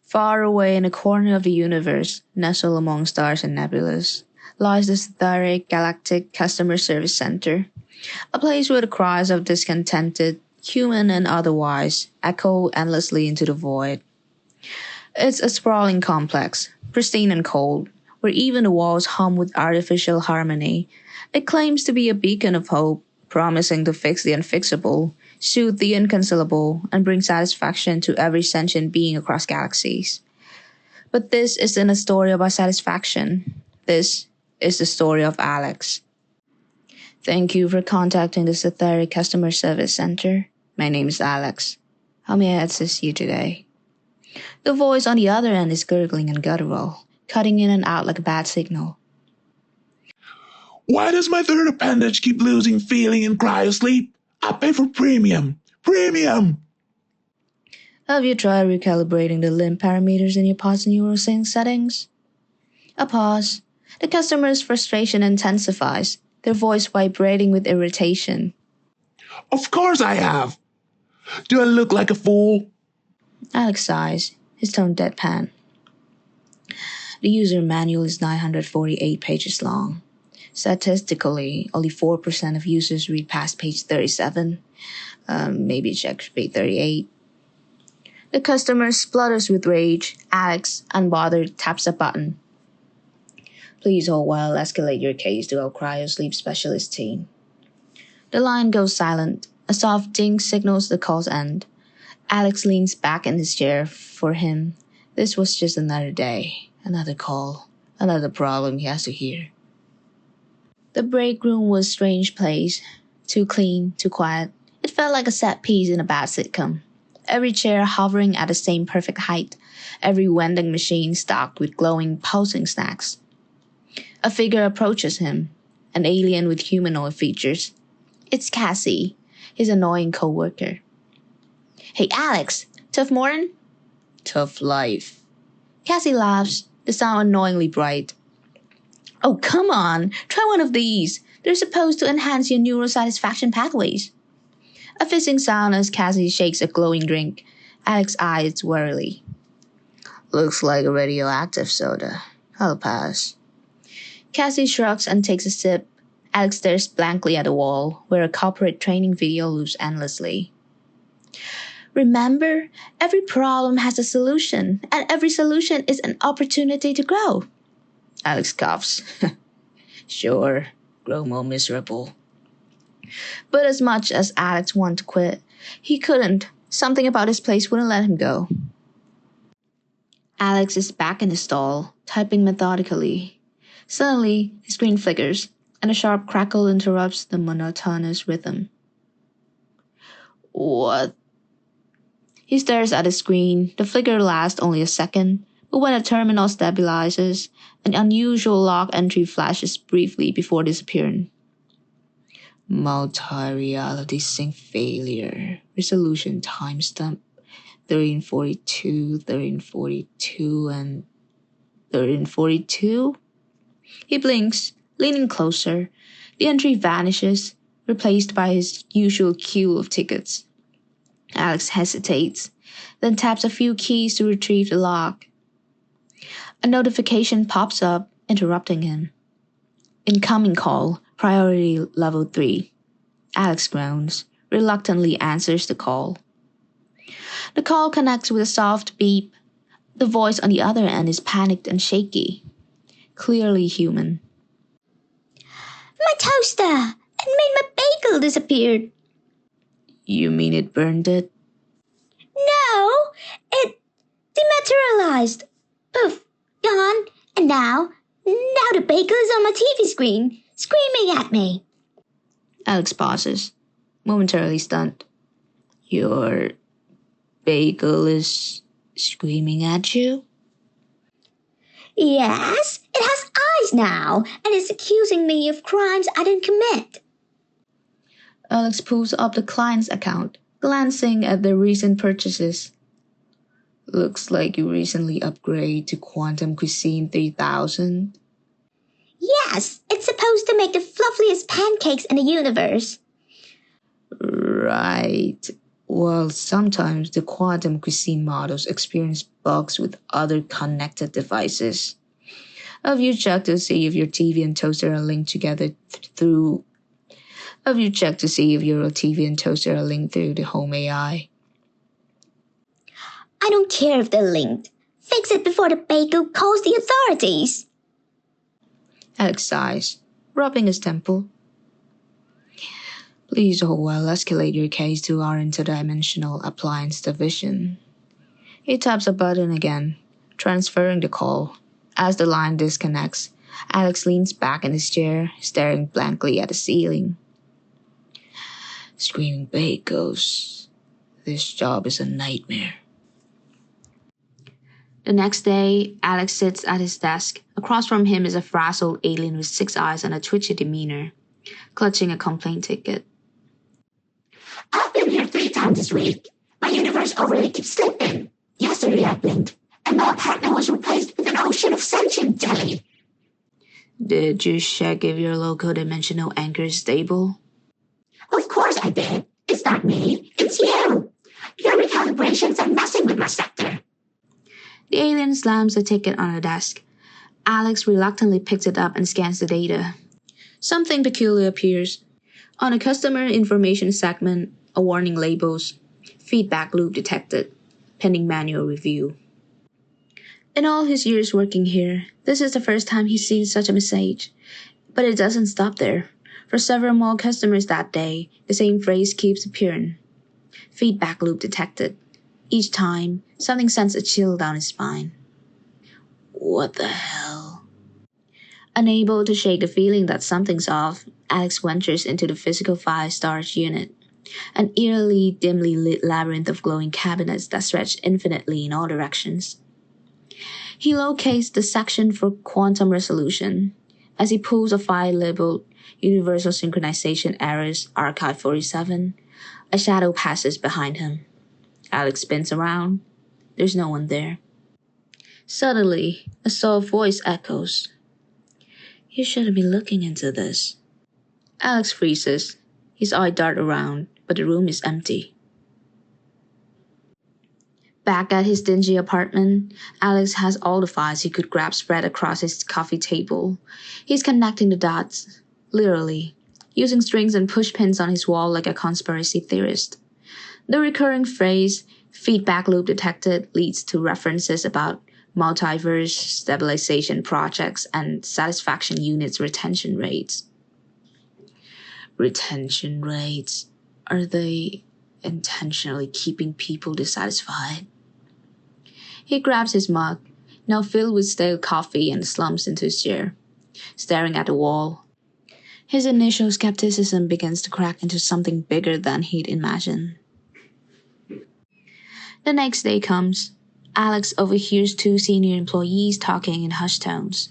Far away in a corner of the universe, nestled among stars and nebulas, lies the etheric galactic customer service center, a place where the cries of discontented, human and otherwise, echo endlessly into the void. It's a sprawling complex, pristine and cold, where even the walls hum with artificial harmony. It claims to be a beacon of hope, promising to fix the unfixable, soothe the inconsolable, and bring satisfaction to every sentient being across galaxies. But this isn't a story about satisfaction. This is the story of Alex. Thank you for contacting the Etheric Customer Service Center. My name is Alex. How may I assist you today? The voice on the other end is gurgling and guttural, cutting in and out like a bad signal. Why does my third appendage keep losing feeling in cryosleep? I pay for premium. Premium! Have you tried recalibrating the limb parameters in your pod's neurosync settings? A pause. The customer's frustration intensifies, their voice vibrating with irritation. Of course I have. Do I look like a fool? Alex sighs, his tone deadpan. The user manual is 948 pages long. Statistically, only 4% of users read past page 37. Maybe check page 38. The customer splutters with rage. Alex, unbothered, taps a button. Please hold while I escalate your case to our cryosleep specialist team. The line goes silent. A soft ding signals the call's end. Alex leans back in his chair. For him, this was just another day, another call, another problem he has to hear. The break room was a strange place. Too clean, too quiet. It felt like a set piece in a bad sitcom. Every chair hovering at the same perfect height. Every vending machine stocked with glowing, pulsing snacks. A figure approaches him, an alien with humanoid features. It's Cassie, his annoying co-worker. Hey Alex, tough morning? Tough life. Cassie laughs, the sound annoyingly bright. Oh, come on, try one of these. They're supposed to enhance your neurosatisfaction pathways. A fizzing sound as Cassie shakes a glowing drink. Alex eyes warily. Looks like a radioactive soda. I'll pass. Cassie shrugs and takes a sip. Alex stares blankly at the wall, where a corporate training video loops endlessly. Remember, every problem has a solution, and every solution is an opportunity to grow. Alex coughs. Sure, grow more miserable. But as much as Alex wanted to quit, he couldn't. Something about his place wouldn't let him go. Alex is back in the stall, typing methodically. Suddenly, his screen flickers, and a sharp crackle interrupts the monotonous rhythm. What? He stares at the screen. The flicker lasts only a second, but when the terminal stabilizes, an unusual log entry flashes briefly before disappearing. Multi-reality sync failure. Resolution timestamp 1342, 1342, and 1342? He blinks, leaning closer. The entry vanishes, replaced by his usual queue of tickets. Alex hesitates, then taps a few keys to retrieve the log. A notification pops up, interrupting him. Incoming call, priority level 3. Alex groans, reluctantly answers the call. The call connects with a soft beep. The voice on the other end is panicked and shaky. Clearly human. My toaster! It made my bagel disappear. You mean it burned it? No! It dematerialized. Poof! Gone. And now the bagel is on my TV screen, screaming at me. Alex pauses, momentarily stunned. Your bagel is screaming at you? Yes, it has eyes now, and it's accusing me of crimes I didn't commit. Alex pulls up the client's account, glancing at their recent purchases. Looks like you recently upgraded to Quantum Cuisine 3000. Yes, it's supposed to make the fluffiest pancakes in the universe. Right. Well, sometimes the quantum cuisine models experience bugs with other connected devices. Have you checked to see if your TV and toaster are linked together through Have you checked to see if your TV and toaster are linked through the home AI? I don't care if they're linked. Fix it before the baker calls the authorities. Alex sighs, rubbing his temple. Please hold while I escalate your case to our interdimensional appliance division. He taps a button again, transferring the call. As the line disconnects, Alex leans back in his chair, staring blankly at the ceiling. Screaming bait ghosts. This job is a nightmare. The next day, Alex sits at his desk. Across from him is a frazzled alien with 6 eyes and a twitchy demeanor, clutching a complaint ticket. I've been here 3 times this week. My universe overlay keeps slipping. Yesterday I blinked, and my apartment was replaced with an ocean of sentient jelly. Did you check if your local dimensional anchor is stable? Of course I did. It's not me. It's you. Your recalibrations are messing with my sector. The alien slams the ticket on the desk. Alex reluctantly picks it up and scans the data. Something peculiar appears. On a customer information segment, a warning labels, feedback loop detected, pending manual review. In all his years working here, this is the first time he's seen such a message. But it doesn't stop there. For several more customers that day, the same phrase keeps appearing. Feedback loop detected. Each time, something sends a chill down his spine. What the hell? Unable to shake the feeling that something's off, Alex ventures into the physical file storage unit, an eerily dimly lit labyrinth of glowing cabinets that stretch infinitely in all directions. He locates the section for quantum resolution. As he pulls a file labeled Universal Synchronization Errors Archive 47, a shadow passes behind him. Alex spins around. There's no one there. Suddenly, a soft voice echoes. You shouldn't be looking into this. Alex freezes. His eyes dart around, but the room is empty. Back at his dingy apartment, Alex has all the files he could grab spread across his coffee table. He's connecting the dots, literally, using strings and pushpins on his wall like a conspiracy theorist. The recurring phrase, feedback loop detected, leads to references about multiverse stabilization projects and satisfaction units retention rates. Retention rates? Are they intentionally keeping people dissatisfied? He grabs his mug, now filled with stale coffee, and slumps into his chair, staring at the wall. His initial skepticism begins to crack into something bigger than he'd imagined. The next day comes. Alex overhears 2 senior employees talking in hushed tones.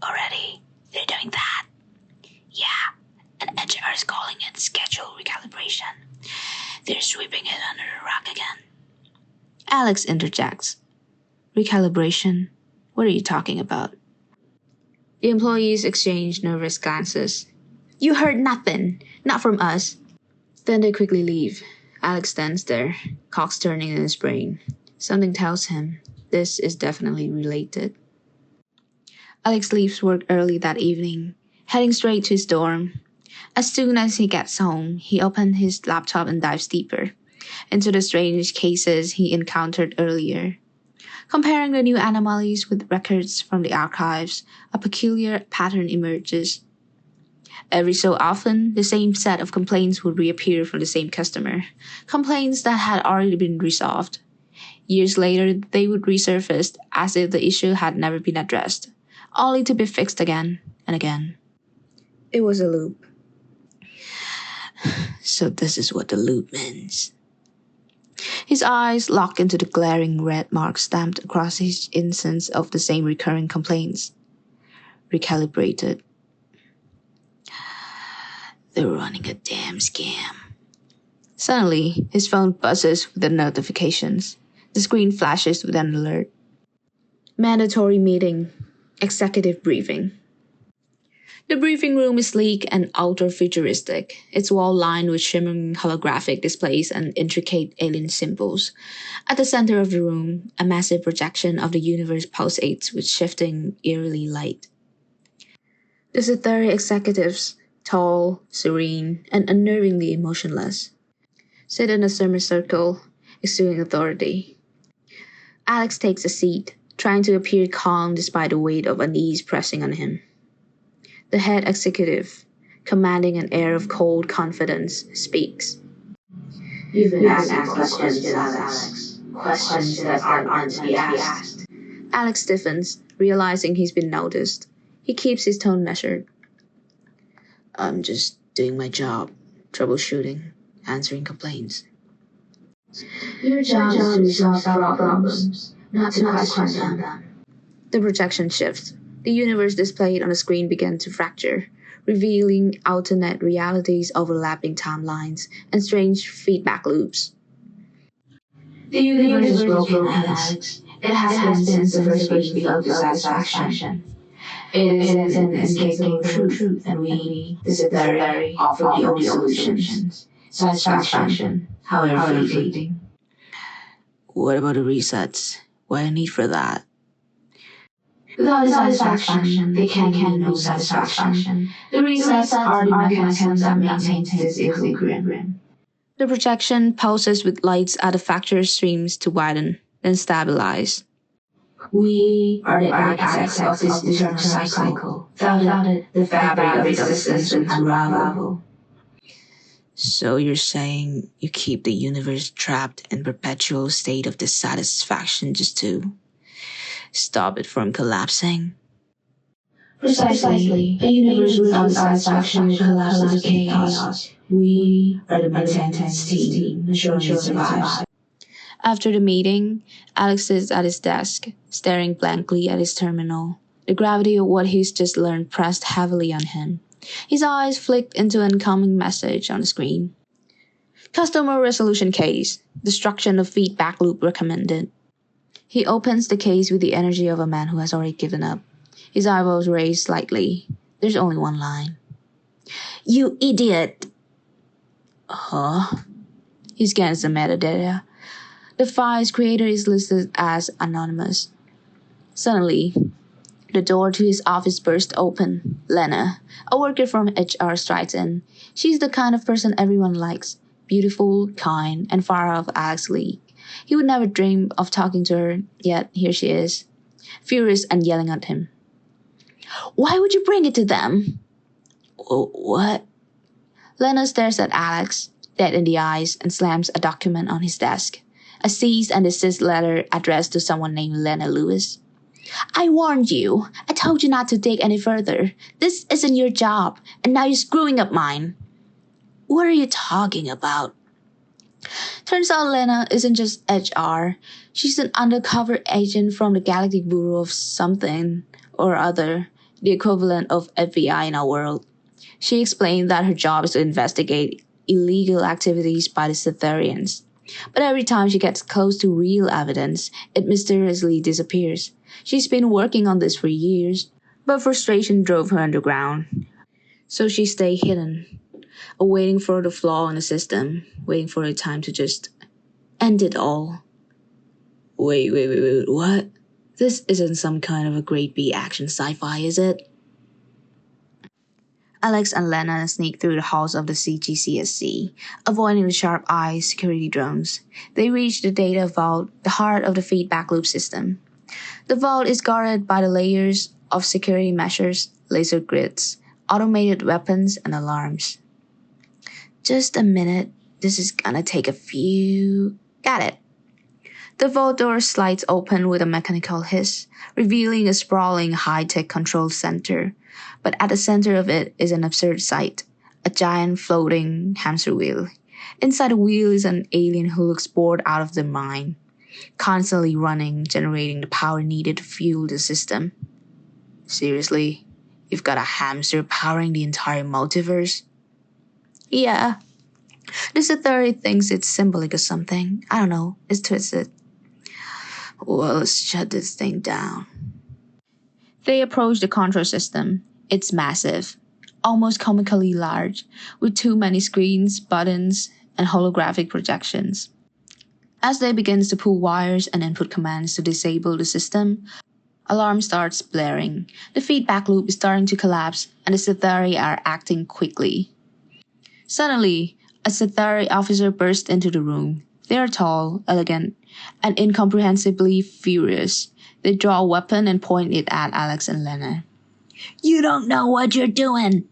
Already, they're doing that. Yeah, and HR is calling it schedule recalibration. They're sweeping it under the rug again. Alex interjects. Recalibration? What are you talking about? The employees exchange nervous glances. You heard nothing. Not from us. Then they quickly leave. Alex stands there, cogs turning in his brain. Something tells him this is definitely related. Alex leaves work early that evening, heading straight to his dorm. As soon as he gets home, he opens his laptop and dives deeper into the strange cases he encountered earlier. Comparing the new anomalies with records from the archives, a peculiar pattern emerges. Every so often, the same set of complaints would reappear from the same customer, complaints that had already been resolved. Years later, they would resurface as if the issue had never been addressed, only to be fixed again and again. It was a loop. So this is what the loop means. His eyes lock into the glaring red marks stamped across each instance of the same recurring complaints. Recalibrated. They're running a damn scam. Suddenly, his phone buzzes with the notifications. The screen flashes with an alert. Mandatory meeting. Executive briefing. The briefing room is sleek and ultra-futuristic, its wall lined with shimmering holographic displays and intricate alien symbols. At the center of the room, a massive projection of the universe pulsates with shifting, eerily light. The Cytherea executives, tall, serene, and unnervingly emotionless, sit in a semicircle, exuding authority. Alex takes a seat, trying to appear calm despite the weight of unease pressing on him. The head executive, commanding an air of cold confidence, speaks. You've been asking questions, Alex. Questions that aren't meant to be asked. Alex stiffens, realizing he's been noticed. He keeps his tone measured. I'm just doing my job, troubleshooting, answering complaints. Your job is to resolve problems, not to question them. The projection shifts. The universe displayed on the screen began to fracture, revealing alternate realities, overlapping timelines, and strange feedback loops. The universe is broken, Alex. It has been since the first page of dissatisfaction. It is an inescapable truth, and we, the Cytherea, offer the only solutions. Satisfaction, however fleeting. What about the resets? What do I need for that? Without satisfaction, they can have no satisfaction. The resets are the mechanisms that maintain this equilibrium. The projection pulses with lights at the fracture streams to widen, then stabilize. We are the architects of this eternal cycle. Without it, the fabric of existence would unravel. So you're saying you keep the universe trapped in perpetual state of dissatisfaction just to stop it from collapsing? Precisely. A universe without satisfaction will collapse into chaos. We are the maintenance team, ensuring it survives. After the meeting, Alex sits at his desk, staring blankly at his terminal. The gravity of what he's just learned pressed heavily on him. His eyes flicked into an incoming message on the screen. Customer resolution case. Destruction of feedback loop recommended. He opens the case with the energy of a man who has already given up. His eyebrows raised slightly. There's only one line. You idiot! Huh? He scans the metadata. The file's creator is listed as anonymous. Suddenly, the door to his office burst open. Lena, a worker from HR, strides in. She's the kind of person everyone likes. Beautiful, kind, and far off Alex's league. He would never dream of talking to her, yet here she is, furious and yelling at him. Why would you bring it to them? What? Lena stares at Alex, dead in the eyes, and slams a document on his desk. A cease and desist letter addressed to someone named Lena Lewis. I warned you. I told you not to dig any further. This isn't your job, and now you're screwing up mine. What are you talking about? Turns out Lena isn't just HR. She's an undercover agent from the Galactic Bureau of something or other, the equivalent of FBI in our world. She explained that her job is to investigate illegal activities by the Cytherians. But every time she gets close to real evidence, it mysteriously disappears. She's been working on this for years, but frustration drove her underground. So she stayed hidden, waiting for the flaw in the system, waiting for the time to just end it all. Wait, what? This isn't some kind of a grade B action sci-fi, is it? Alex and Lena sneak through the halls of the CGCSC, avoiding the sharp-eyed security drones. They reach the data vault, the heart of the feedback loop system. The vault is guarded by the layers of security measures, laser grids, automated weapons, and alarms. Just a minute. This is gonna take a few... Got it. The vault door slides open with a mechanical hiss, revealing a sprawling high-tech control center. But at the center of it is an absurd sight, a giant floating hamster wheel. Inside the wheel is an alien who looks bored out of their mind, constantly running, generating the power needed to fuel the system. Seriously? You've got a hamster powering the entire multiverse? Yeah. The Cytherea thinks it's symbolic or something. I don't know. It's twisted. Well, let's shut this thing down. They approach the control system. It's massive, almost comically large, with too many screens, buttons, and holographic projections. As they begin to pull wires and input commands to disable the system, alarm starts blaring. The feedback loop is starting to collapse, and the Cithari are acting quickly. Suddenly, a Cithari officer bursts into the room. They are tall, elegant, and incomprehensibly furious. They draw a weapon and point it at Alex and Lena. You don't know what you're doing.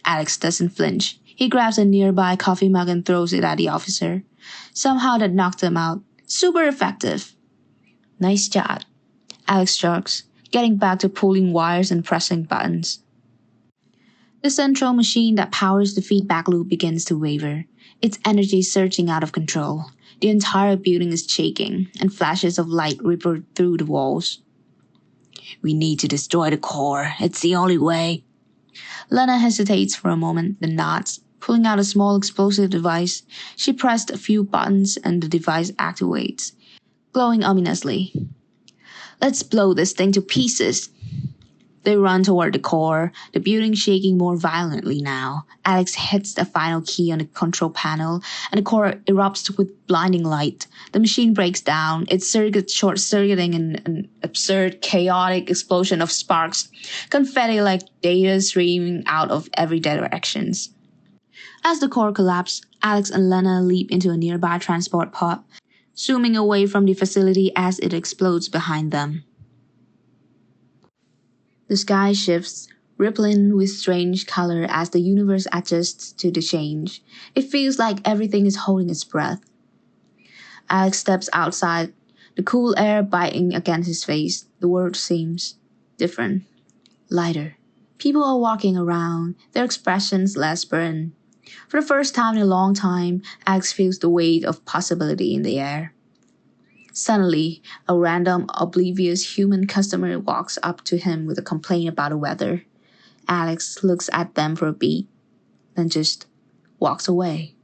Alex doesn't flinch. He grabs a nearby coffee mug and throws it at the officer. Somehow that knocked him out. Super effective. Nice job. Alex shrugs, getting back to pulling wires and pressing buttons. The central machine that powers the feedback loop begins to waver, its energy surging out of control. The entire building is shaking, and flashes of light ripple through the walls. We need to destroy the core. It's the only way. Lena hesitates for a moment, then nods. Pulling out a small explosive device, she pressed a few buttons and the device activates, glowing ominously. Let's blow this thing to pieces. They run toward the core, the building shaking more violently now. Alex hits the final key on the control panel, and the core erupts with blinding light. The machine breaks down, its circuit short-circuiting in an absurd, chaotic explosion of sparks, confetti-like data streaming out of every direction. As the core collapses, Alex and Lena leap into a nearby transport pod, zooming away from the facility as it explodes behind them. The sky shifts, rippling with strange color as the universe adjusts to the change. It feels like everything is holding its breath. Alex steps outside, the cool air biting against his face. The world seems different, lighter. People are walking around, their expressions less burned. For the first time in a long time, Alex feels the weight of possibility in the air. Suddenly, a random, oblivious human customer walks up to him with a complaint about the weather. Alex looks at them for a beat, then just walks away.